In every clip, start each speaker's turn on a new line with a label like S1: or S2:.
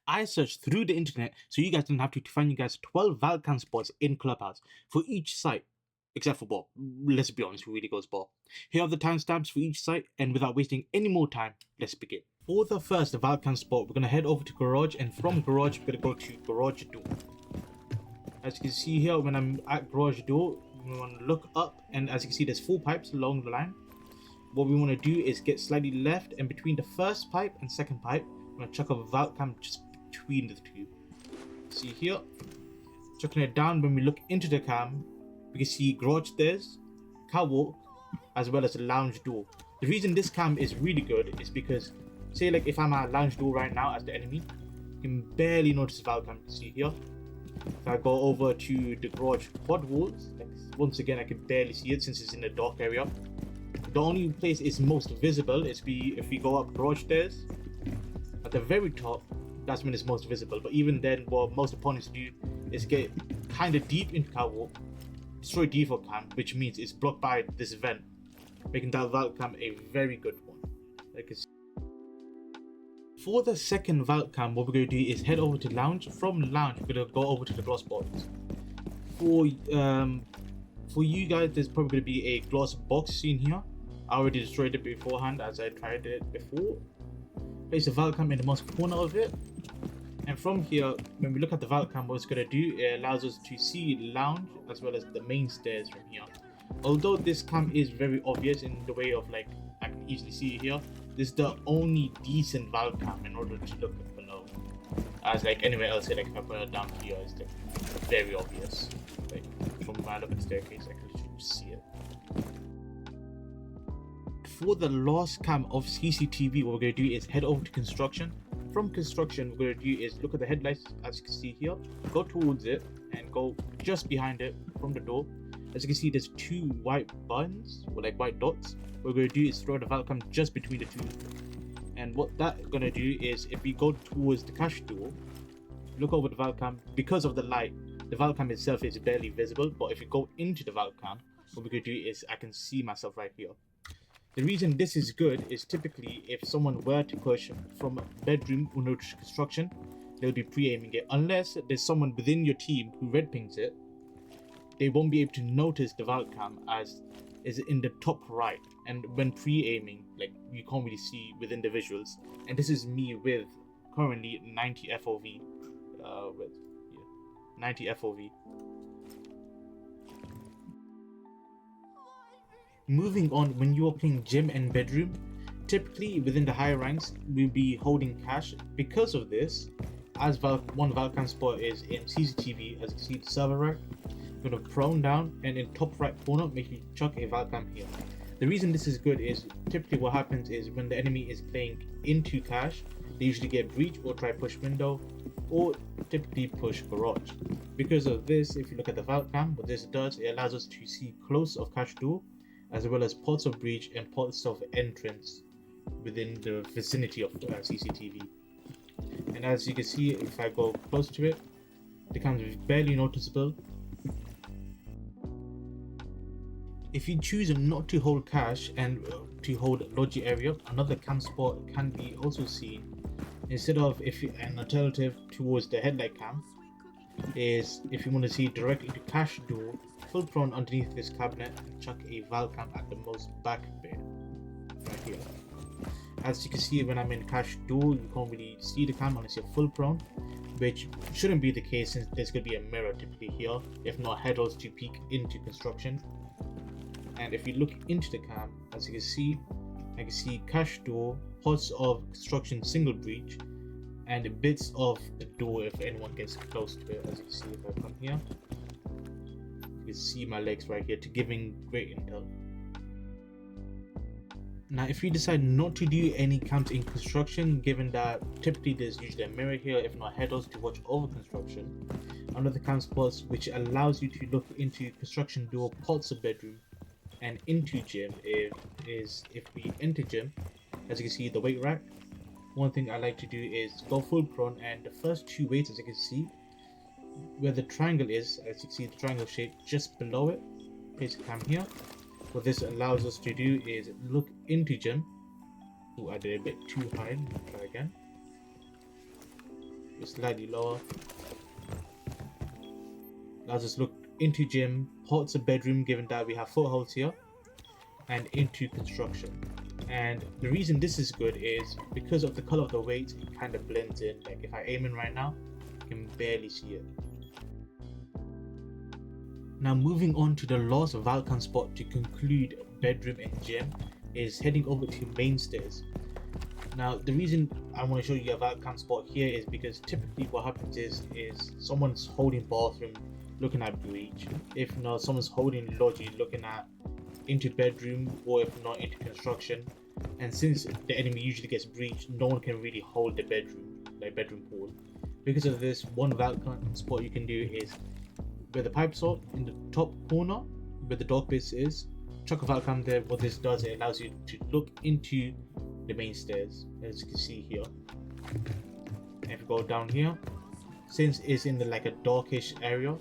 S1: I searched through the internet so you guys don't have to find you guys 12 Valkan spots in Clubhouse for each site, except for ball. Let's be honest, who really goes ball? Here are the timestamps for each site, and without wasting any more time, let's begin. For the first Valkan spot, we're going to head over to Garage, and from Garage, we're going to go to Garage Door. As you can see here, when I'm at Garage Door, we want to look up, and as you can see, there's 4 pipes along the line. What we want to do is get slightly left, and between the first pipe and second pipe, I'm going to chuck a Valk cam just between the two. See here, chucking it down. When we look into the cam, we can see garage stairs, catwalk, as well as a lounge door. The reason this cam is really good is because, say like if I'm at a lounge door right now as the enemy, you can barely notice Valk cam. You can see here. If I go over to the garage quad walls, like once again I can barely see it since it's in a dark area. The only place it's most visible is if we go up garage stairs at the very top. That's when it's most visible. But even then, what most opponents do is get kind of deep into catwalk, destroy default cam, which means it's blocked by this vent, making that Valk cam a very good one. Like it's... For the second Valk cam, what we're going to do is head over to lounge. From lounge, we're going to go over to the glass box. For you guys, there's probably going to be a glass box seen here. I already destroyed it beforehand as I tried it before. Place the Valk cam in the most corner of it. And from here, when we look at the Valk cam, what it's going to do, it allows us to see lounge as well as the main stairs from here. Although this cam is very obvious in the way of like, I can easily see it here, this is the only decent Valk cam in order to look below. As like anywhere else here, like if I put it down here, it's like very obvious. Like from when I look at the staircase, I can literally just see it. For the last cam of CCTV, what we're going to do is head over to construction. From construction, what we're going to do is look at the headlights, as you can see here, go towards it and go just behind it from the door. As you can see, there's 2 white buttons or like white dots. What we're going to do is throw the Valk cam just between the 2. And what that's going to do is if we go towards the cash door, look over the Valk cam, because of the light, the Valk cam itself is barely visible. But if you go into the Valk cam, what we're going to do is I can see myself right here. The reason this is good is typically if someone were to push from bedroom or no construction, they'll be pre-aiming it. Unless there's someone within your team who red pings it, they won't be able to notice the Valk cam as is in the top right. And when pre-aiming, like you can't really see within the visuals. And this is me with currently 90 FOV. 90 FOV. Moving on, when you are playing gym and bedroom, typically within the higher ranks, we'll be holding cash. Because of this, as one Valk cam spot is in CCTV, as you can see the server rack, I'm going to prone down and in top right corner, make you chuck a Valk cam here. The reason this is good is typically what happens is when the enemy is playing into cash, they usually get breach or try push window or typically push garage. Because of this, if you look at the Valk cam, what this does, it allows us to see close of cash door, as well as parts of breach and parts of entrance within the vicinity of CCTV. And as you can see, if I go close to it, the cam is barely noticeable. If you choose not to hold cash and to hold logi area, another cam spot can be also seen. Instead of an alternative towards the headlight cam is if you want to see directly to cash door, full prone underneath this cabinet and chuck a Valk cam at the most back bit right here. As you can see, when I'm in cash door, you can't really see the cam unless you're full prone, which shouldn't be the case since there's going to be a mirror typically here, if not headers to peek into construction. And if you look into the cam, as you can see, I can see cash door, parts of construction single breach, and bits of the door if anyone gets close to it. As you can see, if I come here, you can see my legs right here to giving great intel. Now if you decide not to do any cams in construction, given that typically there's usually a mirror here, if not headers to watch over construction, another cam spots which allows you to look into construction door, parts of bedroom and into gym is if we enter gym, as you can see the weight rack. One thing I like to do is go full prone, and the first 2 weights, as you can see where the triangle is, as you can see the triangle shape just below it, place a cam here. What this allows us to do is look into gym. Oh, I did a bit too high. Try again. It's slightly lower. Let's just look into gym, parts of bedroom, given that we have footholds here, and into construction. And the reason this is good is because of the color of the weight, it kind of blends in. Like if I aim in right now, you can barely see it. Now moving on to the last Valkan spot to conclude bedroom and gym is heading over to main stairs. Now the reason I want to show you a Valkan spot here is because typically what happens is someone's holding bathroom looking at breach. If not, someone's holding lodge looking at into bedroom, or if not into construction. And since the enemy usually gets breached, no one can really hold the bedroom, like bedroom pool. Because of this, one Valkan spot you can do is where the pipes are in the top corner, where the dog base is, chuck a Valkan there. What this does, it allows you to look into the main stairs, as you can see here. And if you go down here, since it's in the like a darkish area,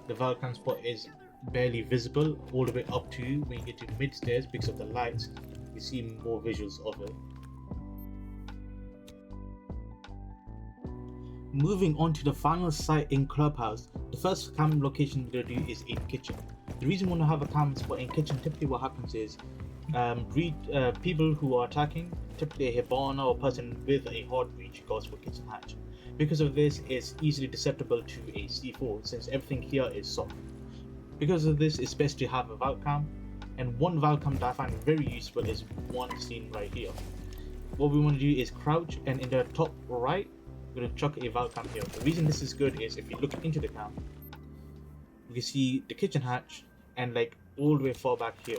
S1: the Valkan spot is barely visible all the way up to when you get to mid stairs. Because of the lights, you see more visuals of it. Moving on to the final site in Clubhouse, the first cam location we're going to do is in kitchen. The reason we want to have a cam spot in kitchen, typically what happens is people who are attacking, typically a Hibana or person with a hard breach, goes for kitchen hatch. Because of this, it's easily susceptible to a C4 since everything here is soft. Because of this, it's best to have a Valcam, and one Valcam that I find very useful is one seen right here. What we want to do is crouch, and in the top right, we're going to chuck a Valcam here. The reason this is good is if you look into the cam, you can see the kitchen hatch and like all the way far back here.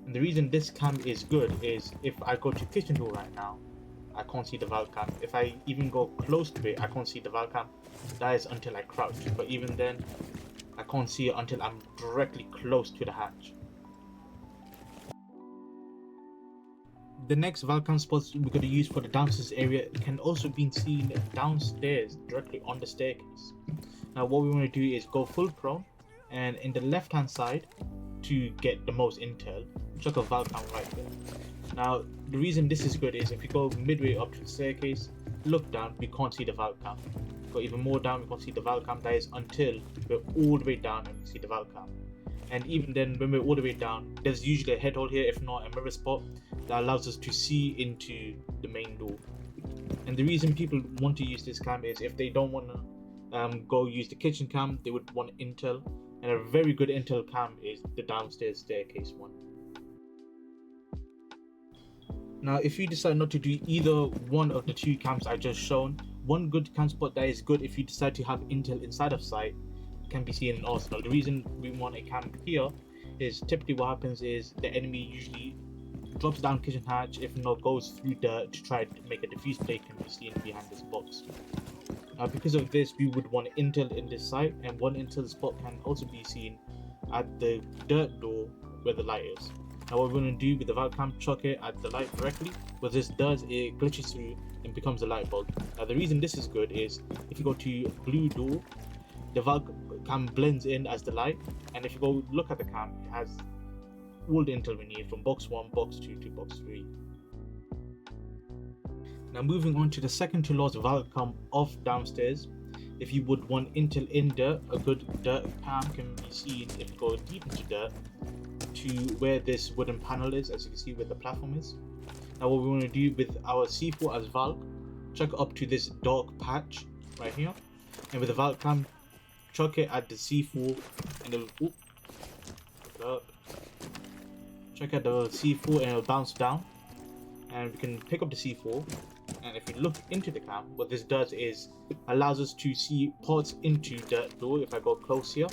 S1: And the reason this cam is good is if I go to kitchen door right now, I can't see the Valcam. If I even go close to it, I can't see the Valcam. That is until I crouch, but even then I can't see it until I'm directly close to the hatch. The next Valcam spots we're going to use for the downstairs area can also be seen downstairs directly on the staircase. Now what we want to do is go full prone, and in the left hand side, to get the most intel, chuck a Valcam right there. Now the reason this is good is if you go midway up to the staircase, look down, we can't see the Valcam. Go even more down, we can't see the Valcam. That is until we're all the way down and we see the Valcam. And even then, when we're all the way down, there's usually a head hole here, if not a mirror spot, that allows us to see into the main door. And the reason people want to use this cam is if they don't want to go use the kitchen cam, they would want intel. And a very good intel cam is the downstairs staircase one. Now if you decide not to do either one of the two cams I just shown, one good cam spot that is good if you decide to have intel inside of sight can be seen in Arsenal. The reason we want a cam here is typically what happens is the enemy usually drops down kitchen hatch, if not goes through dirt to try to make a defuse play, can be seen behind this box. Now because of this, we would want intel in this site, and one intel spot can also be seen at the dirt door where the light is. Now what we're going to do with the Valcam, chuck it at the light directly. What this does, it glitches through and becomes a light bulb. Now the reason this is good is if you go to blue door, the Valcam blends in as the light, and if you go look at the cam, it has all the intel we need from box 1, box 2 to box 3. Now moving on to the second to last Valcam of downstairs. If you would want intel in dirt, a good dirt cam can be seen if you go deep into dirt to where this wooden panel is, as you can see where the platform is. Now what we want to do with our C4 as Valk, chuck up to this dark patch right here, and with the Valcam, chuck it at the C4 and it'll check out the C4 and it'll bounce down, and we can pick up the C4. And if you look into the cam, what this does is allows us to see parts into the door. If I go close here,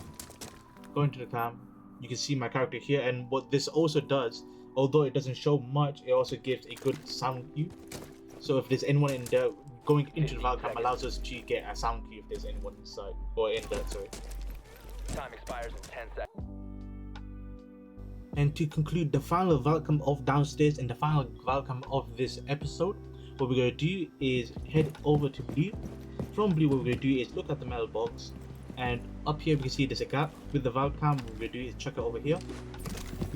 S1: go into the cam, you can see my character here. And what this also does, although it doesn't show much, it also gives a good sound cue. So if there's anyone in there, going into the Valcam allows us to get a sound cue if there's anyone inside, or in there, sorry.
S2: Time expires in 10 seconds.
S1: And to conclude the final Valcam of downstairs and the final Valcam of this episode, what we're going to do is head over to blue. From blue, what we're going to do is look at the mailbox, and up here we can see there's a gap. With the Valcam, what we're going to do is check it over here.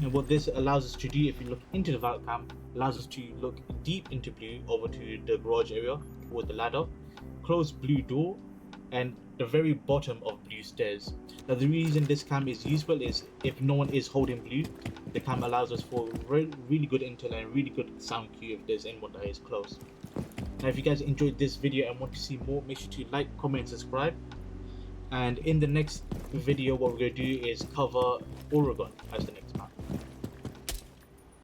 S1: And what this allows us to do, if you look into the Valk cam, allows us to look deep into blue over to the garage area toward the ladder, close blue door, and the very bottom of blue stairs. Now the reason this cam is useful is if no one is holding blue, the cam allows us for really good intel and really good sound cue if there's anyone that is close. Now if you guys enjoyed this video and want to see more, make sure to like, comment, and subscribe. And in the next video, what we're going to do is cover Oregon as the next